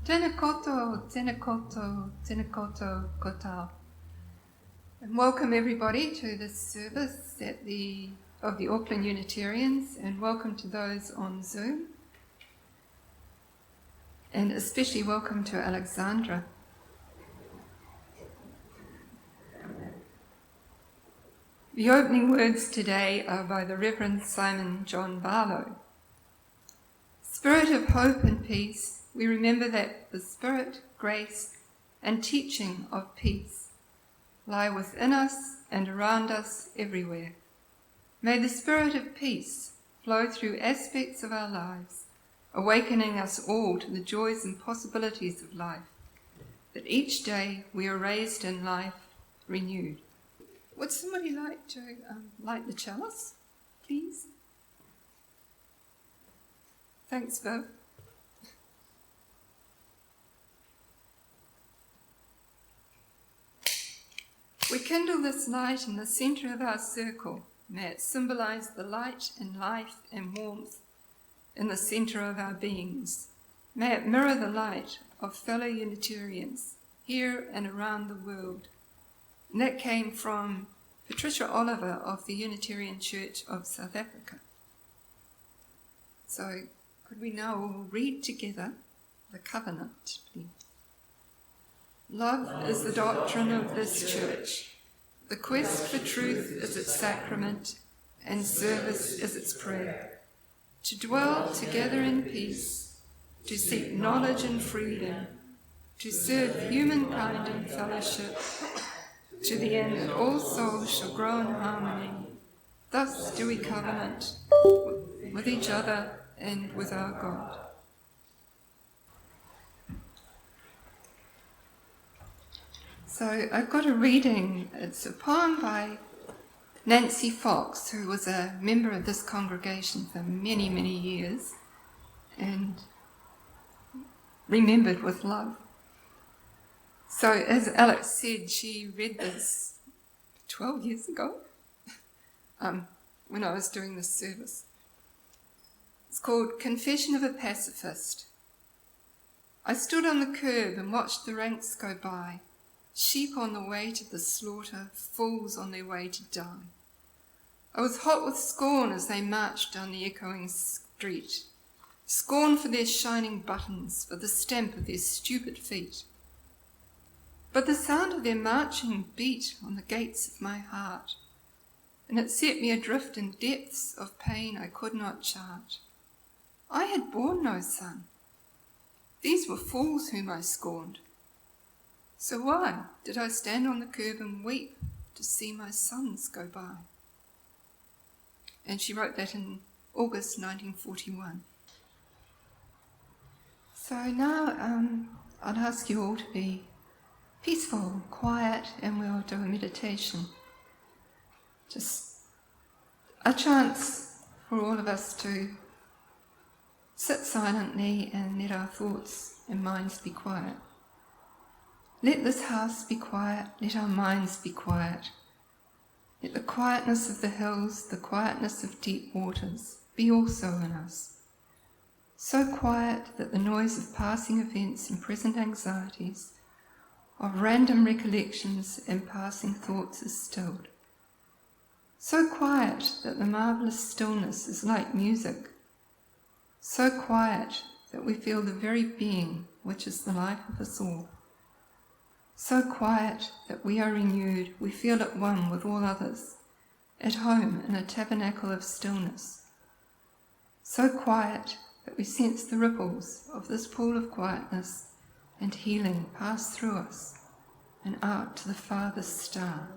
Tēnā koutou, tēnā koutou, tēnā koutou koutou. And welcome everybody to this service of the Auckland Unitarians, and welcome to those on Zoom. And especially welcome to Alexandra. The opening words today are by the Reverend Simon John Barlow. Spirit of hope and peace, we remember that the spirit, grace, and teaching of peace lie within us and around us everywhere. May the spirit of peace flow through aspects of our lives, awakening us all to the joys and possibilities of life, that each day we are raised in life renewed. Would somebody like to light the chalice, please? Thanks, Viv. We kindle this light in the centre of our circle. May it symbolize the light and life and warmth in the centre of our beings. May it mirror the light of fellow Unitarians here and around the world. And that came from Patricia Oliver of the Unitarian Church of South Africa. So could we now all read together the covenant, please? Love is the doctrine of this church. The quest for truth is its sacrament, and service is its prayer. To dwell together in peace, to seek knowledge and freedom, to serve humankind in fellowship, to the end that all souls shall grow in harmony. Thus do we covenant with each other and with our God. So I've got a reading. It's a poem by Nancy Fox, who was a member of this congregation for many, many years and remembered with love. So as Alex said, she read this 12 years ago when I was doing this service. It's called Confession of a Pacifist. I stood on the curb and watched the ranks go by. Sheep on the way to the slaughter, fools on their way to die. I was hot with scorn as they marched down the echoing street. Scorn for their shining buttons, for the stamp of their stupid feet. But the sound of their marching beat on the gates of my heart, and it set me adrift in depths of pain I could not chart. I had borne no son. These were fools whom I scorned. So why did I stand on the curb and weep to see my sons go by? And she wrote that in August 1941. So now I'll ask you all to be peaceful, quiet, and we'll do a meditation. Just a chance for all of us to sit silently and let our thoughts and minds be quiet. Let this house be quiet, let our minds be quiet. Let the quietness of the hills, the quietness of deep waters, be also in us. So quiet that the noise of passing events and present anxieties, of random recollections and passing thoughts is stilled. So quiet that the marvellous stillness is like music. So quiet that we feel the very being which is the life of us all. So quiet that we are renewed, we feel at one with all others, at home in a tabernacle of stillness. So quiet that we sense the ripples of this pool of quietness and healing pass through us and out to the farthest star.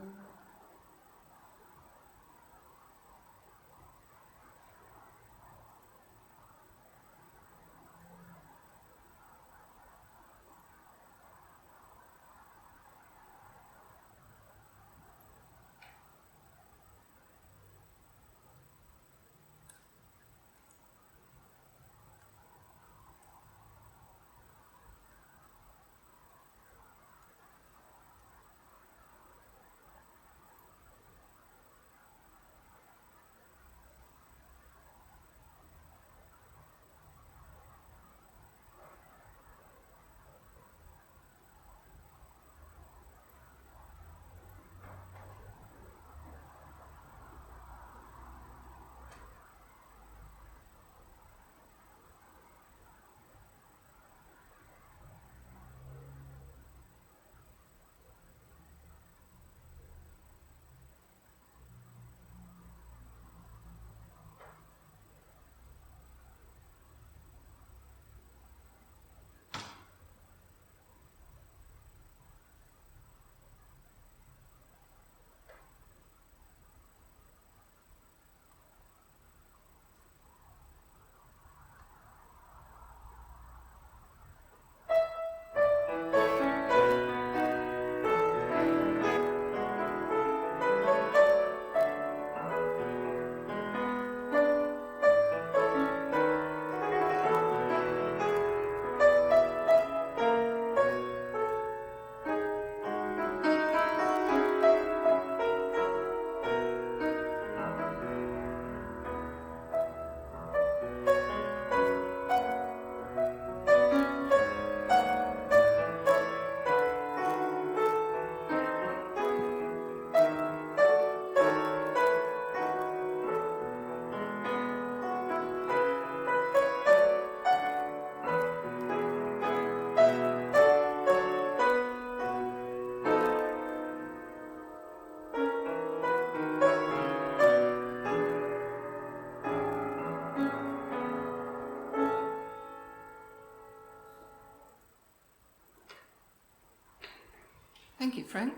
Frank.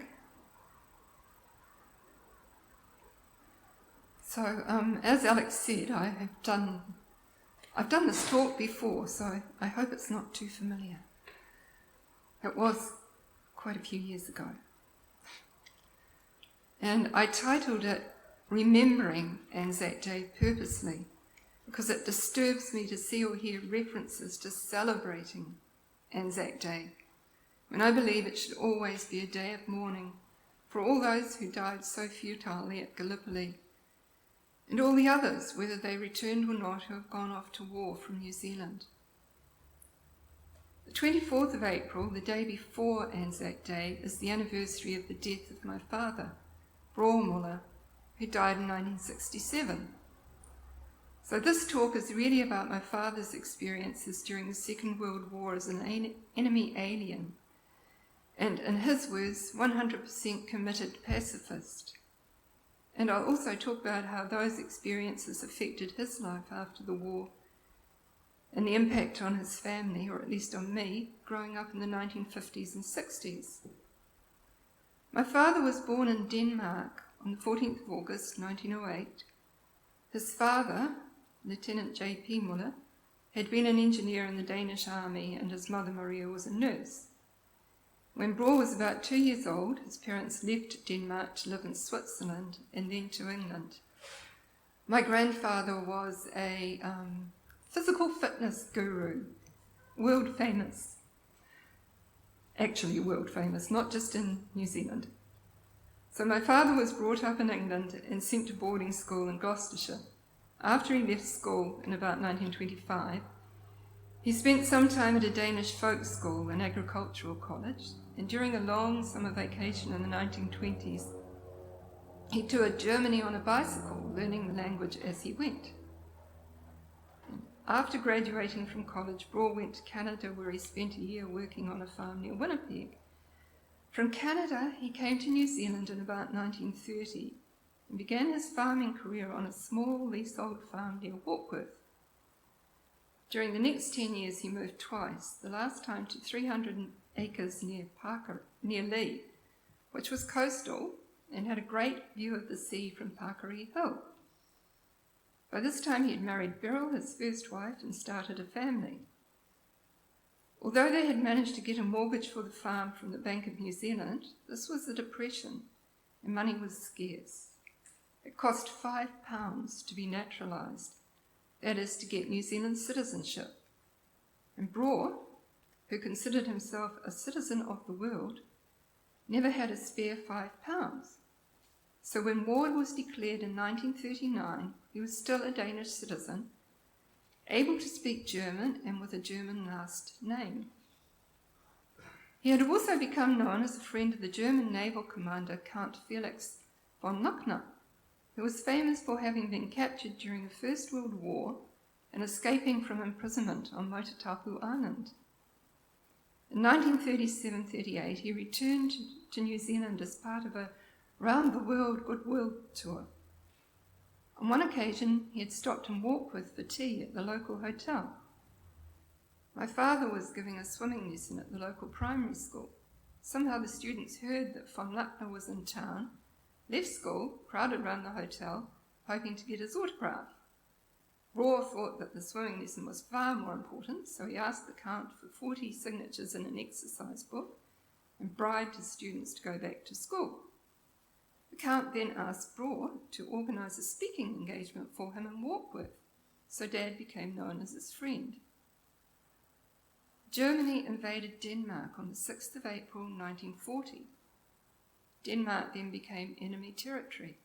So, as Alex said, I've done this talk before, so I hope it's not too familiar. It was quite a few years ago. And I titled it Remembering Anzac Day Purposely, because it disturbs me to see or hear references to celebrating Anzac Day, when I believe it should always be a day of mourning for all those who died so futilely at Gallipoli, and all the others, whether they returned or not, who have gone off to war from New Zealand. The 24th of April, the day before Anzac Day, is the anniversary of the death of my father, Bror Muller, who died in 1967. So this talk is really about my father's experiences during the Second World War as an enemy alien, and in his words, 100% committed pacifist. And I'll also talk about how those experiences affected his life after the war and the impact on his family, or at least on me, growing up in the 1950s and 60s. My father was born in Denmark on the 14th of August 1908. His father, Lieutenant J.P. Muller, had been an engineer in the Danish army, and his mother Maria was a nurse. When Bror was about 2 years old, his parents left Denmark to live in Switzerland and then to England. My grandfather was a physical fitness guru, world famous. Actually world famous, not just in New Zealand. So my father was brought up in England and sent to boarding school in Gloucestershire. After he left school in about 1925, he spent some time at a Danish folk school, an agricultural college, and during a long summer vacation in the 1920s, he toured Germany on a bicycle, learning the language as he went. After graduating from college, Bror went to Canada, where he spent a year working on a farm near Winnipeg. From Canada, he came to New Zealand in about 1930 and began his farming career on a small leasehold farm near Warkworth. During the next 10 years, he moved twice, the last time to 300 acres near Lee, which was coastal and had a great view of the sea from Parkery Hill. By this time, he had married Beryl, his first wife, and started a family. Although they had managed to get a mortgage for the farm from the Bank of New Zealand, this was the Depression, and money was scarce. It cost £5 to be naturalised, that is, to get New Zealand citizenship. And Bror, who considered himself a citizen of the world, never had a spare £5. So when war was declared in 1939, he was still a Danish citizen, able to speak German and with a German last name. He had also become known as a friend of the German naval commander Count Felix von Luckner, who was famous for having been captured during the First World War and escaping from imprisonment on Motatapu Island. In 1937-38, he returned to New Zealand as part of a round-the-world goodwill tour. On one occasion, he had stopped in Warkworth for tea at the local hotel. My father was giving a swimming lesson at the local primary school. Somehow the students heard that von Luckner was in town, left school, crowded round the hotel, hoping to get his autograph. Bror thought that the swimming lesson was far more important, so he asked the Count for 40 signatures in an exercise book and bribed his students to go back to school. The Count then asked Bror to organise a speaking engagement for him in Warkworth, so Dad became known as his friend. Germany invaded Denmark on the 6th of April 1940. Denmark then became enemy territory.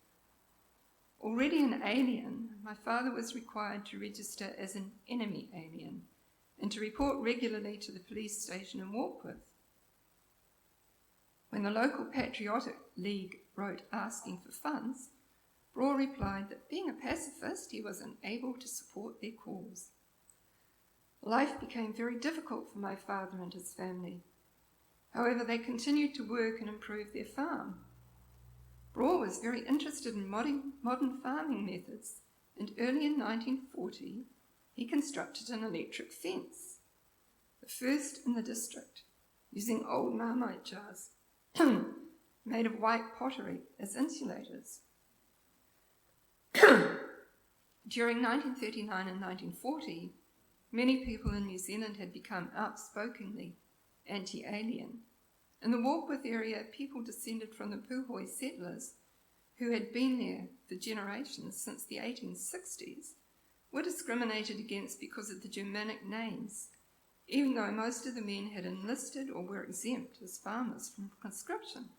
Already an alien, my father was required to register as an enemy alien and to report regularly to the police station in Warkworth. When the local Patriotic League wrote asking for funds, Bror replied that being a pacifist, he was unable to support their cause. Life became very difficult for my father and his family. However, they continued to work and improve their farm. Bror was very interested in modern farming methods, and early in 1940, he constructed an electric fence, the first in the district, using old Marmite jars. made of white pottery as insulators. During 1939 and 1940, many people in New Zealand had become outspokenly anti-alien. In the Warkworth area, people descended from the Puhoi settlers who had been there for generations since the 1860s were discriminated against because of the Germanic names, even though most of the men had enlisted or were exempt as farmers from conscription.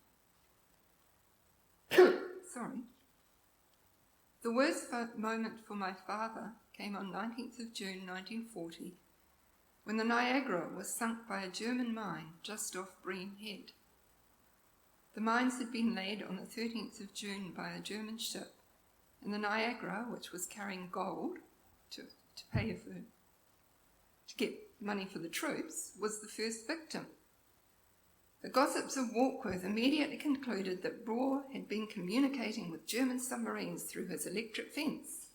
Sorry. The worst moment for my father came on 19th of June 1940, when the Niagara was sunk by a German mine just off Bream Head. The mines had been laid on the 13th of June by a German ship, and the Niagara, which was carrying gold to get money for the troops, was the first victim. The gossips of Warkworth immediately concluded that Bror had been communicating with German submarines through his electric fence.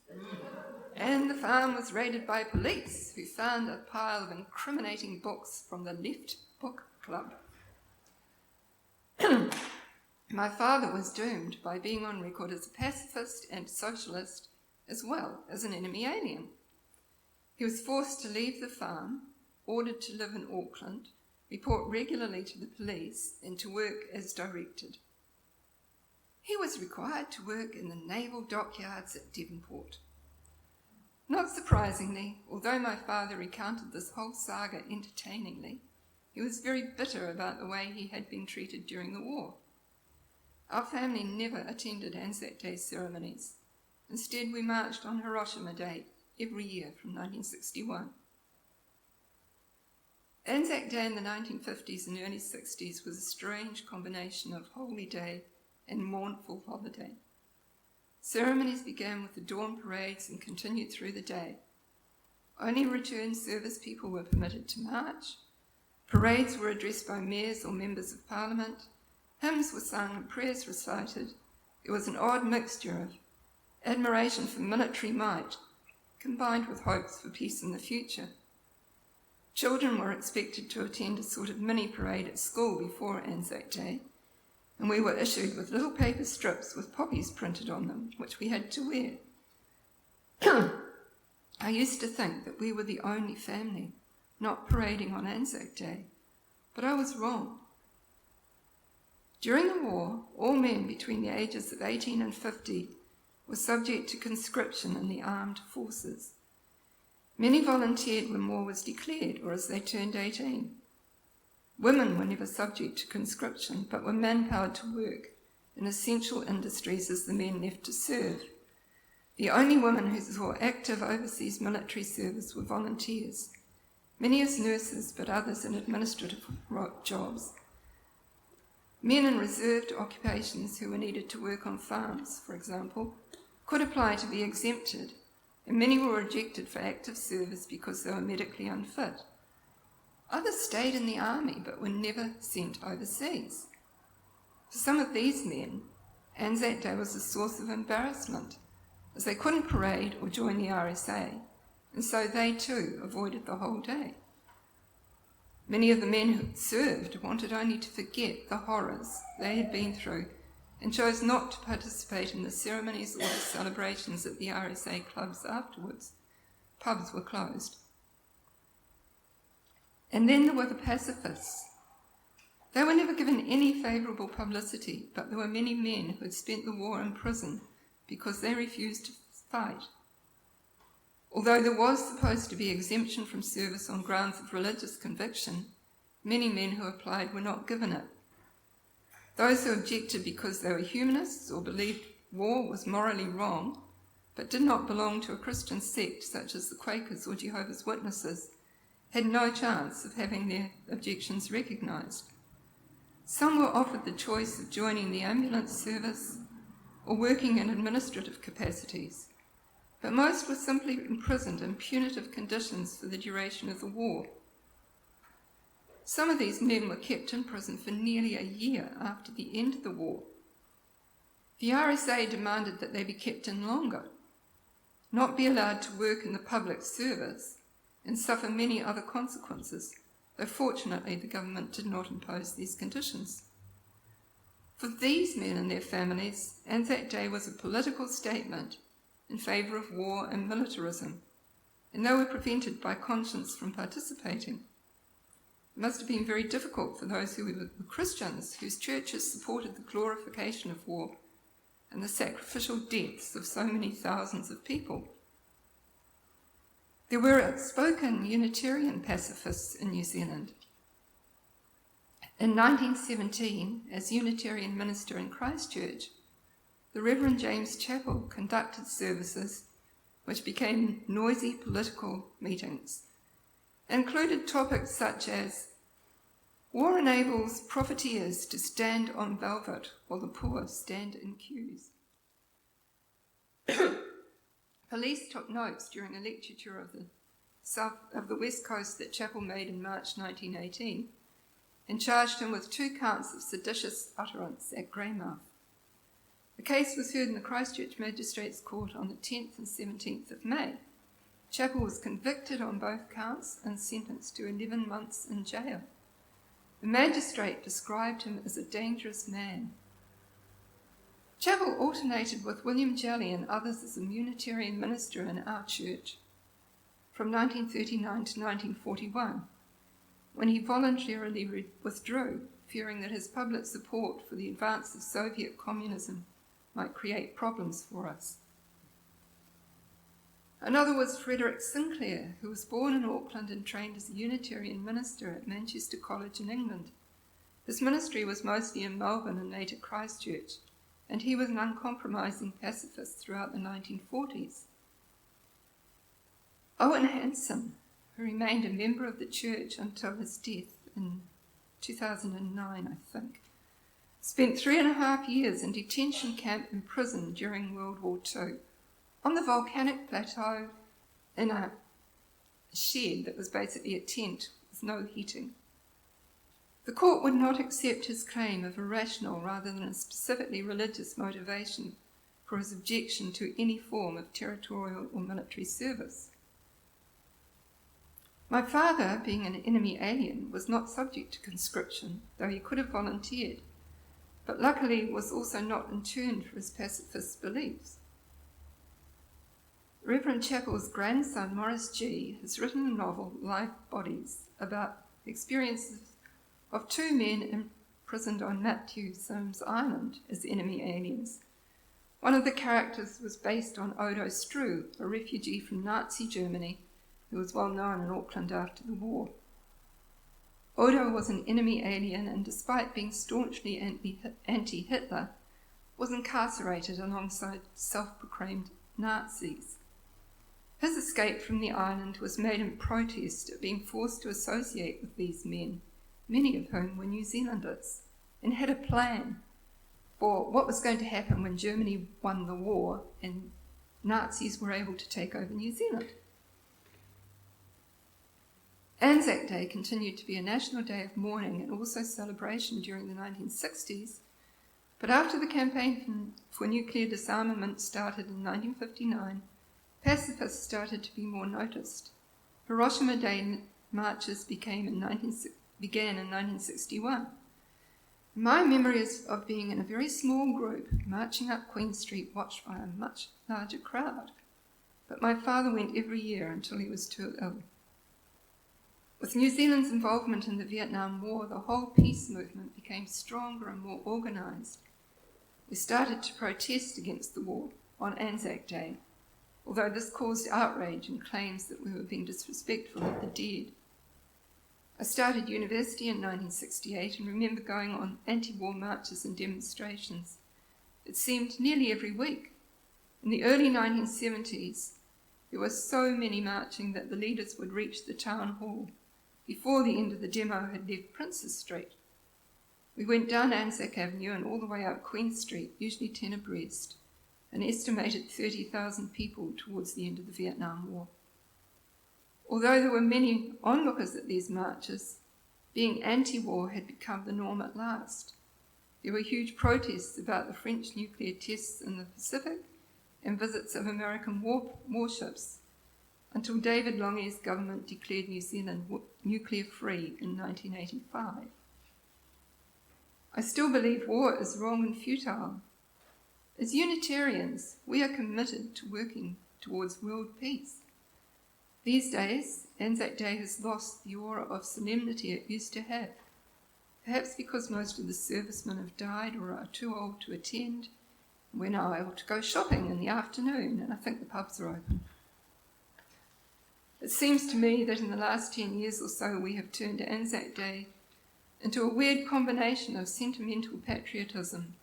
And the farm was raided by police, who found a pile of incriminating books from the Left Book Club. My father was doomed by being on record as a pacifist and socialist, as well as an enemy alien. He was forced to leave the farm, ordered to live in Auckland, report regularly to the police, and to work as directed. He was required to work in the naval dockyards at Devonport. Not surprisingly, although my father recounted this whole saga entertainingly, he was very bitter about the way he had been treated during the war. Our family never attended Anzac Day ceremonies. Instead, we marched on Hiroshima Day every year from 1961. Anzac Day in the 1950s and early 60s was a strange combination of holy day and mournful holiday. Ceremonies began with the dawn parades and continued through the day. Only returned service people were permitted to march. Parades were addressed by mayors or members of parliament. Hymns were sung and prayers recited. It was an odd mixture of admiration for military might combined with hopes for peace in the future. Children were expected to attend a sort of mini parade at school before Anzac Day, and we were issued with little paper strips with poppies printed on them, which we had to wear. I used to think that we were the only family not parading on Anzac Day, but I was wrong. During the war, all men between the ages of 18 and 50 were subject to conscription in the armed forces. Many volunteered when war was declared or as they turned 18. Women were never subject to conscription, but were manpowered to work in essential industries as the men left to serve. The only women who saw active overseas military service were volunteers, many as nurses, but others in administrative jobs. Men in reserved occupations who were needed to work on farms, for example, could apply to be exempted, and many were rejected for active service because they were medically unfit. Others stayed in the army but were never sent overseas. For some of these men, Anzac Day was a source of embarrassment, as they couldn't parade or join the RSA, and so they too avoided the whole day. Many of the men who had served wanted only to forget the horrors they had been through and chose not to participate in the ceremonies or the celebrations at the RSA clubs afterwards. Pubs were closed. And then there were the pacifists. They were never given any favourable publicity, but there were many men who had spent the war in prison because they refused to fight. Although there was supposed to be exemption from service on grounds of religious conviction, many men who applied were not given it. Those who objected because they were humanists or believed war was morally wrong, but did not belong to a Christian sect such as the Quakers or Jehovah's Witnesses, had no chance of having their objections recognised. Some were offered the choice of joining the ambulance service or working in administrative capacities, but most were simply imprisoned in punitive conditions for the duration of the war. Some of these men were kept in prison for nearly a year after the end of the war. The RSA demanded that they be kept in longer, not be allowed to work in the public service, and suffer many other consequences, though fortunately the government did not impose these conditions. For these men and their families, Anzac Day was a political statement in favour of war and militarism, and they were prevented by conscience from participating. It must have been very difficult for those who were Christians, whose churches supported the glorification of war and the sacrificial deaths of so many thousands of people. There were outspoken Unitarian pacifists in New Zealand. In 1917, as Unitarian minister in Christchurch, the Reverend James Chappell conducted services which became noisy political meetings, included topics such as war enables profiteers to stand on velvet while the poor stand in queues. Police took notes during a lecture tour of the West Coast that Chappell made in March 1918 and charged him with 2 counts of seditious utterance at Greymouth. The case was heard in the Christchurch Magistrates Court on the 10th and 17th of May. Chappell was convicted on both counts and sentenced to 11 months in jail. The magistrate described him as a dangerous man. Chappell alternated with William Jelley and others as a Unitarian minister in our church from 1939 to 1941, when he voluntarily withdrew, fearing that his public support for the advance of Soviet communism might create problems for us. Another was Frederick Sinclair, who was born in Auckland and trained as a Unitarian minister at Manchester College in England. His ministry was mostly in Melbourne and later Christchurch, and he was an uncompromising pacifist throughout the 1940s. Owen Hanson, who remained a member of the church until his death in 2009, I think, spent 3.5 years in detention camp and prison during World War II, on the volcanic plateau in a shed that was basically a tent with no heating. The court would not accept his claim of a rational rather than a specifically religious motivation for his objection to any form of territorial or military service. My father, being an enemy alien, was not subject to conscription, though he could have volunteered, but luckily was also not interned for his pacifist beliefs. Reverend Chappell's grandson, Morris G., has written a novel, Live Bodies, about the experiences of 2 men imprisoned on Matthew Sims Island as enemy aliens. One of the characters was based on Odo Struve, a refugee from Nazi Germany who was well known in Auckland after the war. Odo was an enemy alien and, despite being staunchly anti-Hitler, was incarcerated alongside self-proclaimed Nazis. His escape from the island was made in protest at being forced to associate with these men, many of whom were New Zealanders, and had a plan for what was going to happen when Germany won the war and Nazis were able to take over New Zealand. Anzac Day continued to be a national day of mourning and also celebration during the 1960s, but after the campaign for nuclear disarmament started in 1959, pacifists started to be more noticed. Hiroshima Day marches began in 1961. My memory is of being in a very small group marching up Queen Street watched by a much larger crowd, but my father went every year until he was too ill. With New Zealand's involvement in the Vietnam War, the whole peace movement became stronger and more organised. We started to protest against the war on Anzac Day, although this caused outrage and claims that we were being disrespectful of the dead. I started university in 1968 and remember going on anti-war marches and demonstrations. It seemed nearly every week. In the early 1970s, there were so many marching that the leaders would reach the town hall before the end of the demo had left Princes Street. We went down Anzac Avenue and all the way up Queen Street, usually 10 abreast, an estimated 30,000 people towards the end of the Vietnam War. Although there were many onlookers at these marches, being anti-war had become the norm at last. There were huge protests about the French nuclear tests in the Pacific and visits of American warships, until David Lange's government declared New Zealand nuclear-free in 1985. I still believe war is wrong and futile. As Unitarians, we are committed to working towards world peace. These days, Anzac Day has lost the aura of solemnity it used to have, perhaps because most of the servicemen have died or are too old to attend. We're now able to go shopping in the afternoon, and I think the pubs are open. It seems to me that in the last 10 years or so we have turned Anzac Day into a weird combination of sentimental patriotism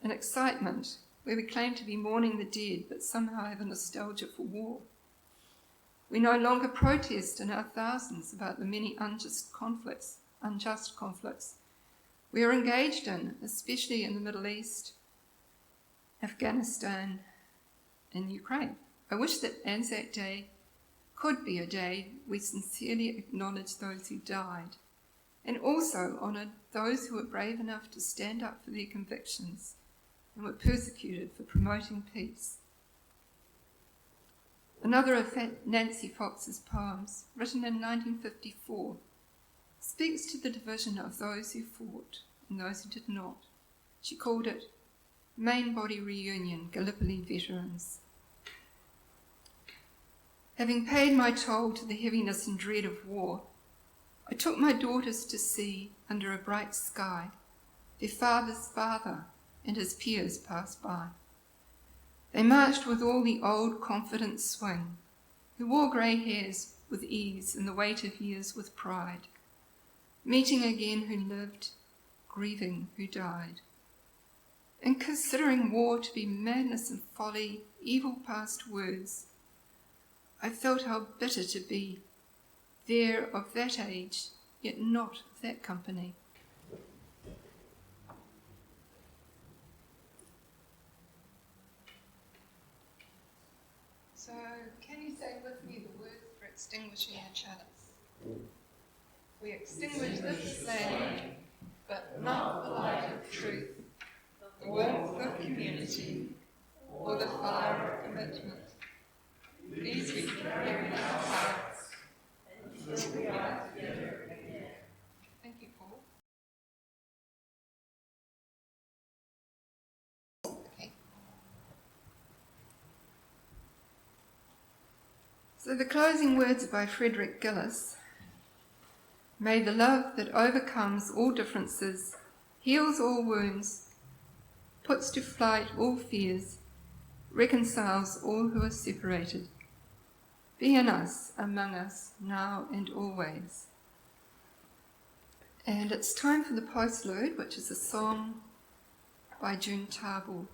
and excitement, where we claim to be mourning the dead but somehow have a nostalgia for war. We no longer protest in our thousands about the many unjust conflicts we are engaged in, especially in the Middle East, Afghanistan, and Ukraine. I wish that Anzac Day could be a day we sincerely acknowledge those who died and also honoured those who were brave enough to stand up for their convictions and were persecuted for promoting peace. Another of Nancy Fox's poems, written in 1954, speaks to the division of those who fought and those who did not. She called it Main Body Reunion, Gallipoli Veterans. Having paid my toll to the heaviness and dread of war, I took my daughters to see, under a bright sky, their father's father and his peers pass by. They marched with all the old confident swing, who wore grey hairs with ease and the weight of years with pride, meeting again who lived, grieving who died. And considering war to be madness and folly, evil past words, I felt how bitter to be there of that age, yet not of that company. So, can you say with me the words for extinguishing the chalice? We extinguish this flame, but not the light of truth, the warmth of community, or the fire of commitment. These we carry in our hearts until we are together again. Thank you, Paul. Okay. So the closing words are by Frederick Gillis. May the love that overcomes all differences, heals all wounds, puts to flight all fears, reconciles all who are separated, be in us, among us, now and always. And it's time for the Postlude, which is a song by June Tarbell.